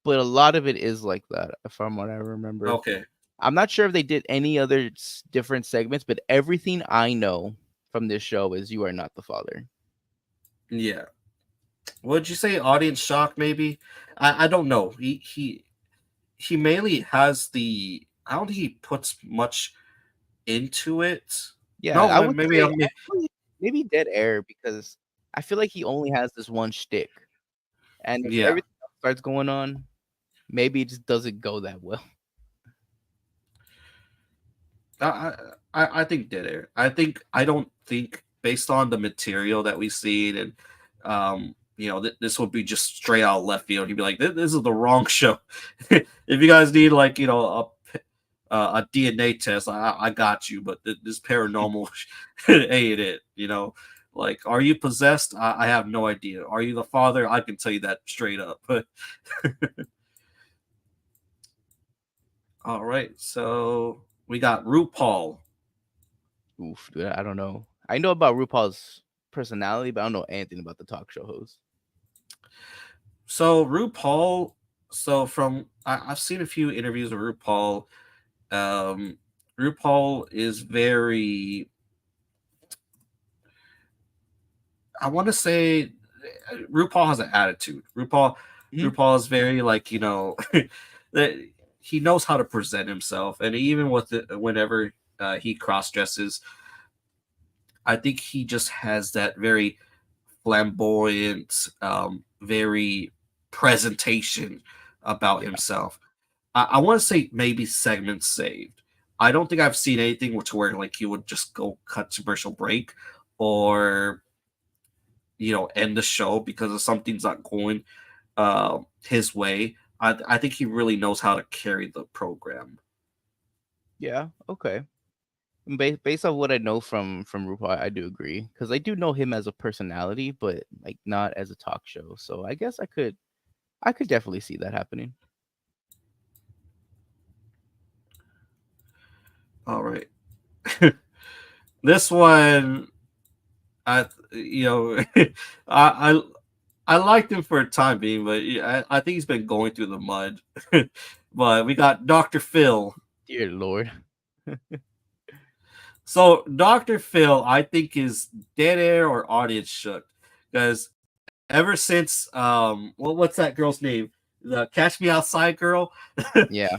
but a lot of it is like that, from what I remember. Okay, I'm not sure if they did any other different segments, but everything I know from this show is "You Are Not the Father." yeah. Would you say audience shock? Maybe I don't know. He mainly has the. I don't think he puts much into it. Yeah, No, I would maybe say I'm. actually maybe dead air because I feel like he only has this one shtick, and if Yeah, everything else starts going on, maybe it just doesn't go that well. I I think dead air. I don't think based on the material that we've seen and this would be just straight out of left field. He'd be like, this is the wrong show. If you guys need like a DNA test, I got you, but this paranormal ain't it. Like, are you possessed? I have no idea. Are you the father? I can tell you that straight up. But all right, so we got RuPaul. Oof, dude, I don't know. I know about RuPaul's personality, but I don't know anything about the talk show host. So RuPaul, I've seen a few interviews with RuPaul. Um, RuPaul is very, I want to say, RuPaul has an attitude. Mhm. RuPaul is very like that he knows how to present himself, and even whenever he cross dresses, I think he just has that very flamboyant, very presentation about Yeah, himself. I want to say maybe segments saved. I don't think I've seen anything to where like he would just go cut commercial break or end the show because of something's not going his way. I think he really knows how to carry the program. yeah, okay. Based on what I know from RuPaul, I do agree because I do know him as a personality, but like not as a talk show. So I guess I could definitely see that happening. All right, this one, I you know, I I liked him for a time being, but yeah, I think he's been going through the mud. But we got Dr. Phil. Dear Lord. So Dr. Phil, I think is dead air or audience shook because ever since what's that girl's name? The Catch Me Outside girl. Yeah.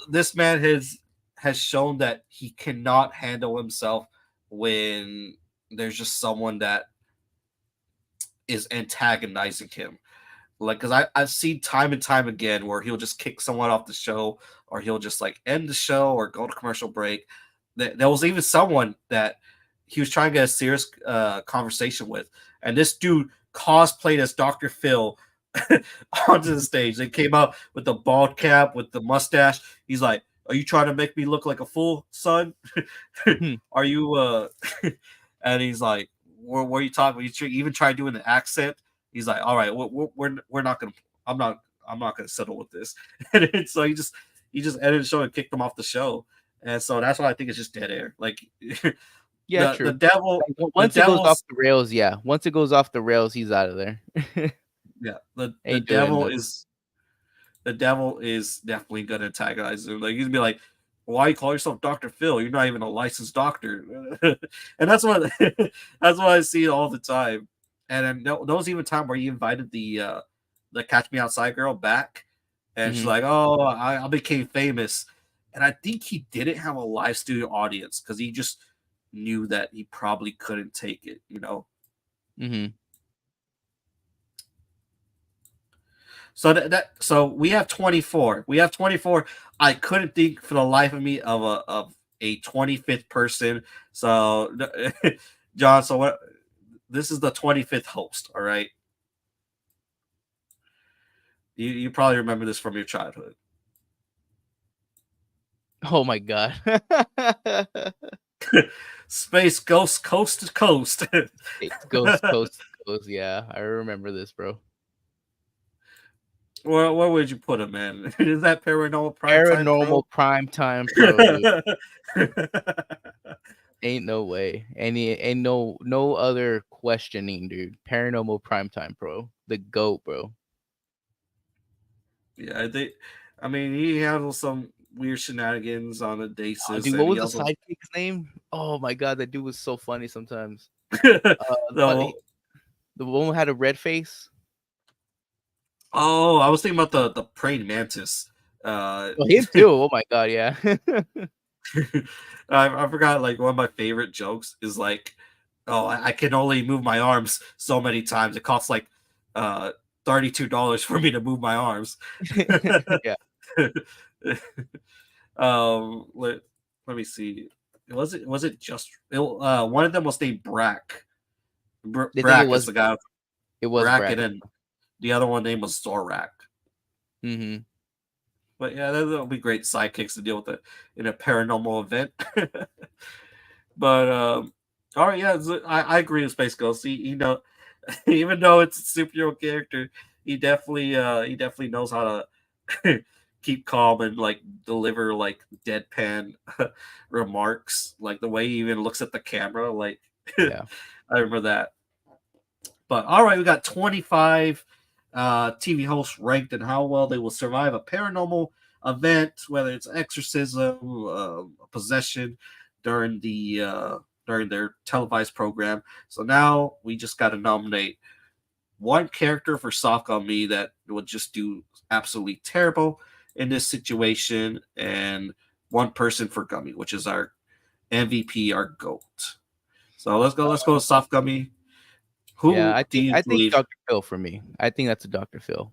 This man has shown that he cannot handle himself when there's just someone that is antagonizing him. Like, because I've seen time and time again where he'll just kick someone off the show, or he'll just like end the show or go to commercial break. There was even someone that he was trying to get a serious conversation with, and this dude cosplayed as Dr. Phil onto the stage. They came out with the bald cap, with the mustache. He's like, "Are you trying to make me look like a fool, son? Hmm. Are you?" And he's like, "Where are you talking?" He even tried doing the accent. He's like, "All right, we're not gonna. I'm not gonna settle with this." And so he just ended the show and kicked him off the show. And so that's why I think it's just dead air. Like Yeah, the true. devil, Like, the once it goes off devil's the rails, yeah. Once it goes off the rails, he's out of there. yeah, the Ain't doing devil nothing. is the devil is definitely gonna antagonize him. Like he's gonna be like, "Why you call yourself Doctor Phil? You're not even a licensed doctor." And that's what that's what I see all the time. And then there was even a time where he invited the Catch Me Outside girl back, and she's Hmm. like, "Oh, I became famous," and I think he didn't have a live studio audience because he just knew that he probably couldn't take it, you know. Hmm. So so we have 24. We have 24. I couldn't think for the life of me of a 25th person. So John, so what this is the 25th host, all right? You probably remember this from your childhood. Oh my god. Space Ghost Coast to Coast. It's Ghost Coast to Coast. Yeah, I remember this, bro. Where would you put him, man? Is that Paranormal Primetime Paranormal Pro? Primetime Pro, dude. Ain't no way. Ain't no other questioning, dude. Paranormal Primetime Pro. The GOAT, bro. Yeah, I mean, he handles some weird shenanigans on a Oh, basis, dude, what and he was the also sidekick's name? Oh my god, that dude was so funny sometimes. The one so. the one who had a red face. Oh, I was thinking about the praying mantis. Oh, him too. Oh my god, yeah. I forgot like one of my favorite jokes is like, oh, I can only move my arms so many times. It costs like uh $32 for me to move my arms. Yeah. Let me see. Was it just one of them was named Brack. I think Brack is the guy with it was Brack, and bracket. then the other one name was Zorak. Hmm. But yeah, that'll be great sidekicks to deal with it in a paranormal event. But all right, yeah, I agree with Space Ghost. He know, even though it's a superhero character, he definitely knows how to keep calm and like deliver like deadpan remarks, like the way he even looks at the camera. Like Yeah. I remember that. But all right, we got 25 TV hosts ranked and how well they will survive a paranormal event, whether it's exorcism, possession during during their televised program. So now we just got to nominate one character for Soft on Me that would just do absolutely terrible in this situation, and one person for Gummy, which is our MVP, our GOAT. So let's go. Let's go with Soft Gummy. Yeah, Who do you I think believe? Dr. Phil for me. I think that's a Dr. Phil.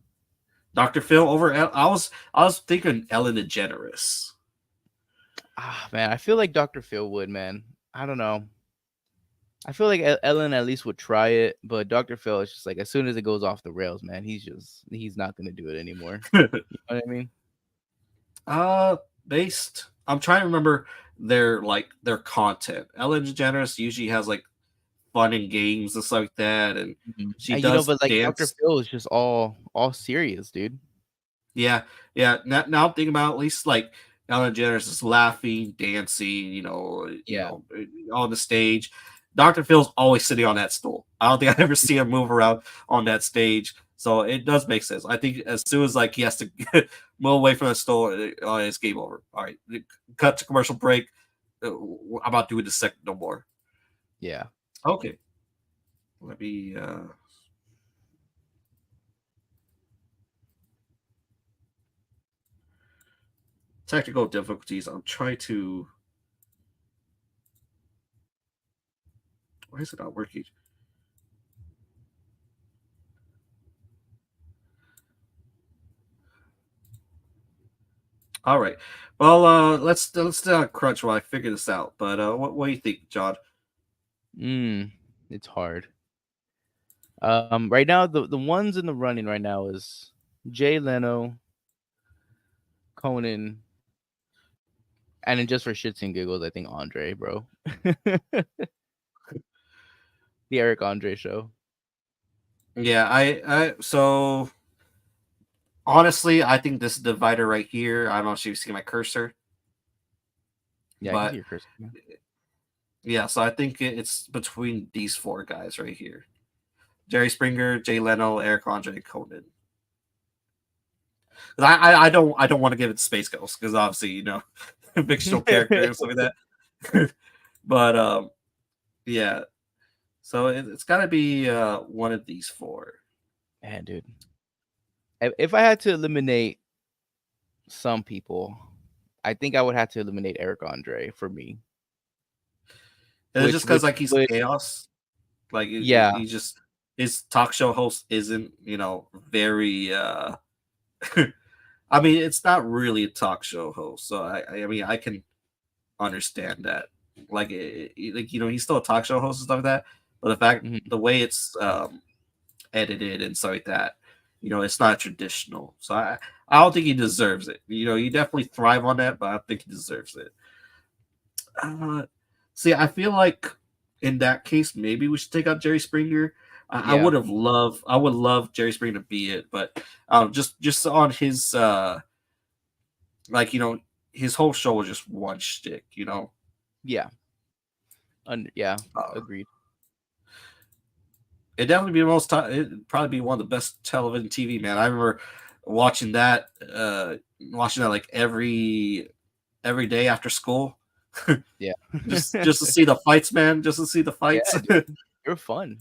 Dr. Phil over I was thinking Ellen DeGeneres. Ah, man, I feel like Dr. Phil would, man. I don't know. I feel like Ellen at least would try it, but Dr. Phil is just like as soon as it goes off the rails, man, he's not gonna do it anymore. You know what I mean? uh Based, I'm trying to remember their content. Ellen DeGeneres usually has like fun and games and stuff like that, and Mhm. she You know, does but like Dr. dance. Phil is just all serious, dude. Yeah, yeah. Now I'm thinking about at least like Ellen DeGeneres is laughing, dancing, Yeah, on the stage. Dr. Phil's always sitting on that stool. I don't think I ever see him move around on that stage. So it does make sense. I think as soon as like he has to move away from the stool, it's game over. All right, cut to commercial break. I'm not doing the second no more. yeah, Okay, let me technical difficulties. I'm trying to. Why is it not working? All right. Well, let's crunch while I figure this out. But what do you think, John? it's hard. Right now the ones in the running right now is Jay Leno, Conan, and then just for shits and giggles, I think Andre, bro. The Eric Andre show. Yeah, so honestly, I think this divider right here. I don't know if you see my cursor, Yeah, I can see but your cursor. Yeah. yeah, so I think it's between these four guys right here: Jerry Springer, Jay Leno, Eric Andre, Conan. 'Cause I don't want to give it to Space Ghost because obviously fictional character and stuff like that. But yeah, So it's got to be one of these four. Man, dude. If I had to eliminate some people, I think I would have to eliminate Eric Andre for me. And it's just because Which like he's would chaos. Like yeah, he just his talk show host isn't very. I mean, it's not really a talk show host, so I mean I can understand that. Like like he's still a talk show host and stuff like that, but mhm, the way it's edited and stuff like that, it's not traditional. So I don't think he deserves it. You definitely thrive on that, but I don't think he deserves it. Uh, See, I feel like in that case, maybe we should take out Jerry Springer. yeah, I would love Jerry Springer to be it, but just on his like his whole show was just one shtick. yeah, yeah, Uh, agreed. it definitely be the most. It'd probably be one of the best television TV. Man, I remember watching that, like every day after school, Yeah. just to see the fights, man. Just to see the Yeah, fights. dude, you're fun.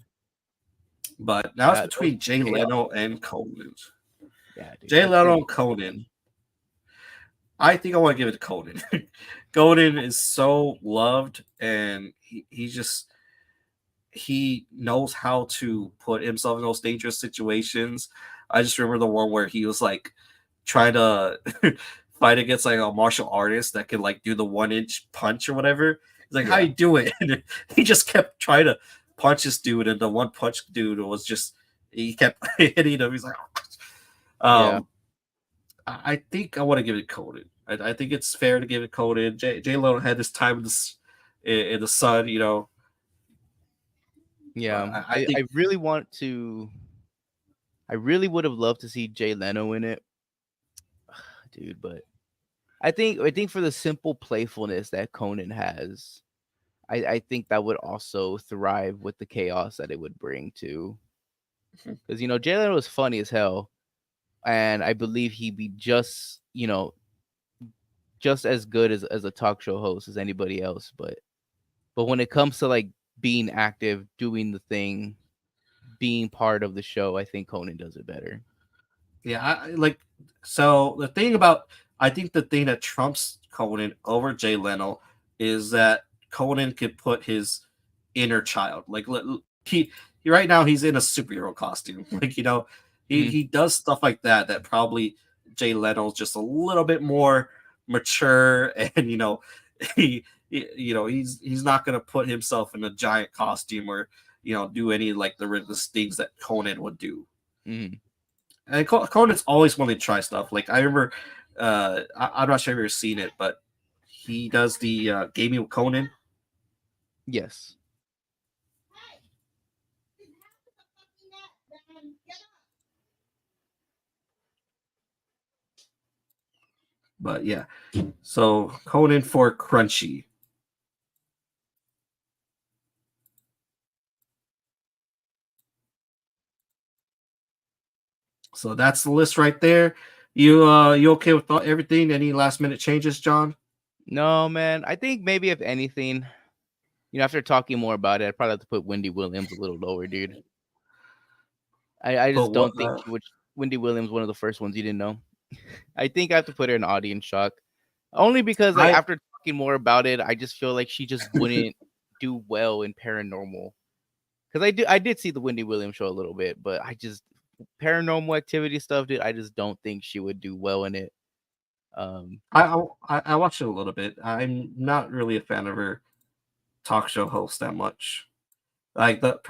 But now it's Yeah, those between Jay chaos. Leno and Conan. Yeah, dude, Jay that trio Leno was and Conan. fun. I think I want to give it to Conan. Conan is so loved, and he knows how to put himself in those dangerous situations. I just remember the one where he was like trying to fight against like a martial artist that can like do the 1 inch punch or whatever. He's like, "How Yeah, you do it?" And he just kept trying to punch this dude, and the one punch dude was just he kept hitting him. He's like, yeah, um, I think I want to give it Conan. I think it's fair to give it Conan. Jay Leno had this time in the sun. yeah. But I think I really want to. I really would have loved to see Jay Leno in it, dude. But I think for the simple playfulness that Conan has, I think that would also thrive with the chaos that it would bring too. Because Jay Leno was funny as hell, and I believe he'd be just as good as a talk show host as anybody else. But when it comes to like being active, doing the thing, being part of the show, I think Conan does it better. Yeah, like so I think the thing that trumps Conan over Jay Leno is that Conan could put his inner child. Like he right now he's in a superhero costume. Like Mhm. he does stuff like that probably Jay Leno's just a little bit more mature and he's not gonna put himself in a giant costume or do any like the things that Conan would do. Mhm. And Conan's always wanted to try stuff. Like I remember, I'm not sure if you've ever seen it, but he does the gaming with Conan. Yes. But yeah, so Conan for Crunchy. So that's the list right there. You okay with everything? Any last minute changes, John? No, man. I think maybe if anything, after talking more about it, I'd probably have to put Wendy Williams a little lower, dude. I But just what? don't think she would. Wendy Williams, one of the first ones you didn't know. I think I have to put her in audience shock, only because like I after talking more about it, I just feel like she just wouldn't do well in paranormal. Because I did see the Wendy Williams show a little bit, but I just paranormal activity stuff, dude. I just don't think she would do well in it. Um, I watched it a little bit. I'm not really a fan of her talk show host that much. Like the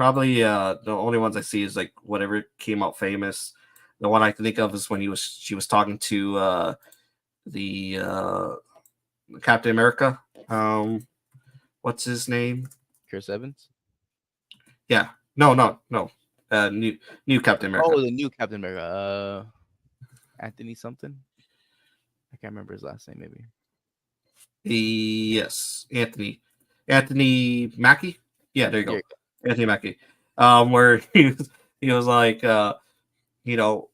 only ones I see is like whatever came out famous. The one I can think of is when she was talking to the Captain America. What's his name? Chris Evans. Yeah, no. New Captain Oh, America. the new Captain America. Anthony something. I can't remember his last name. Maybe. Yes, Anthony Mackie. Yeah, there you There go, you go. Anthony Mackie. Where he was like, you know,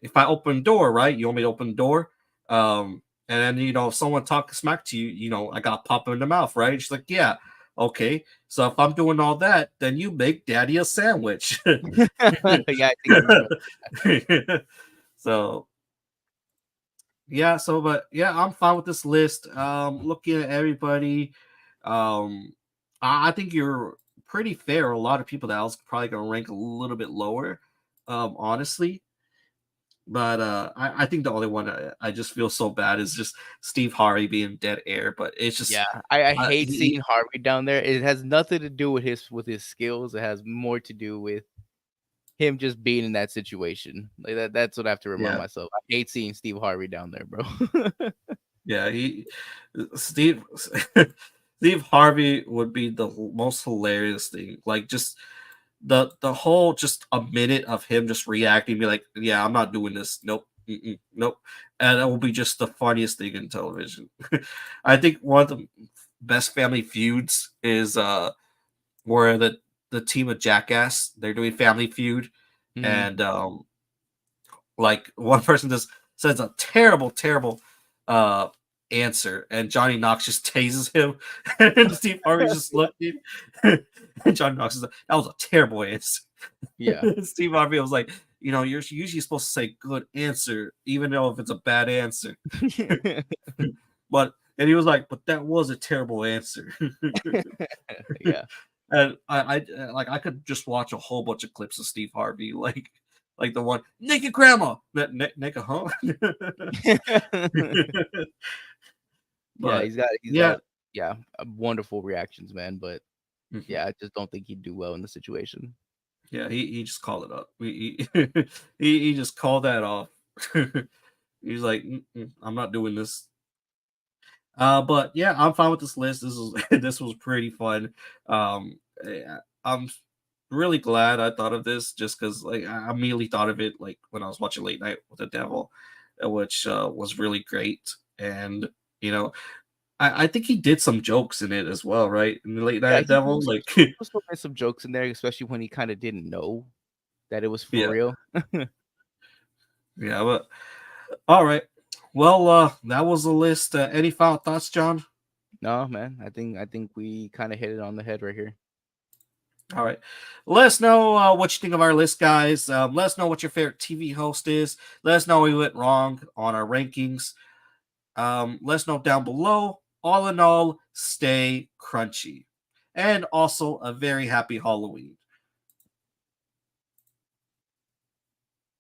if I open the door, right, you want me to open the door, and then if someone talks smack to you, I got to pop him in the mouth, right? She's like, yeah. Okay, so if I'm doing all that, then you make daddy a sandwich. Yeah, I think he's right. So yeah, but yeah, I'm fine with this list. Looking at everybody, I think you're pretty fair. A lot of people that I was probably gonna rank a little bit lower, honestly. But I think the only one I just feel so bad is just Steve Harvey being dead air. But it's just Yeah, I hate he seeing Harvey down there. It has nothing to do with his skills. It has more to do with him just being in that situation. Like that's what I have to remind yeah. myself. I hate seeing Steve Harvey down there, bro. Yeah, he Steve Steve Harvey would be the most hilarious thing. Like just the whole just a minute of him just reacting, be like, "Yeah, I'm not doing this. Nope, nope," and that will be just the funniest thing in television. I think one of the best family feuds is where the team of Jackass they're doing Family Feud, Mhm. and like one person just says a terrible uh answer, and Johnny Knox just tases him, and Steve Harvey's just looking, and Johnny Knox is like, "That was a terrible answer." Yeah. Steve Harvey was like, you're usually supposed to say good answer, even though if it's a bad answer. But and he was like, but that was a terrible answer. Yeah. And like I could just watch a whole bunch of clips of Steve Harvey, like the one naked grandma, naked huh? Yeah, But he's yeah, got yeah, wonderful reactions, man, but mhm, yeah, I just don't think he'd do well in the situation. yeah, he just called it up. He just called that off. He's like, I'm not doing this. But yeah, I'm fine with this list. This was this was pretty fun. I'm really glad I thought of this just because like I immediately thought of it like when I was watching Late Night with the Devil, which was really great. And you know, I think he did some jokes in it as well, right? In the Late Night Yeah, with the Devil, like he was throwing some jokes in there, especially when he kinda didn't know that it was for yeah, real. yeah. But all right, well, that was the list. Any final thoughts, John? No, man, I think we kinda hit it on the head right here. All right. Let us know what you think of our list, guys. Let us know what your favorite TV host is. Let us know we went wrong on our rankings. Let us know down below. All in all, stay crunchy. And also a very happy Halloween.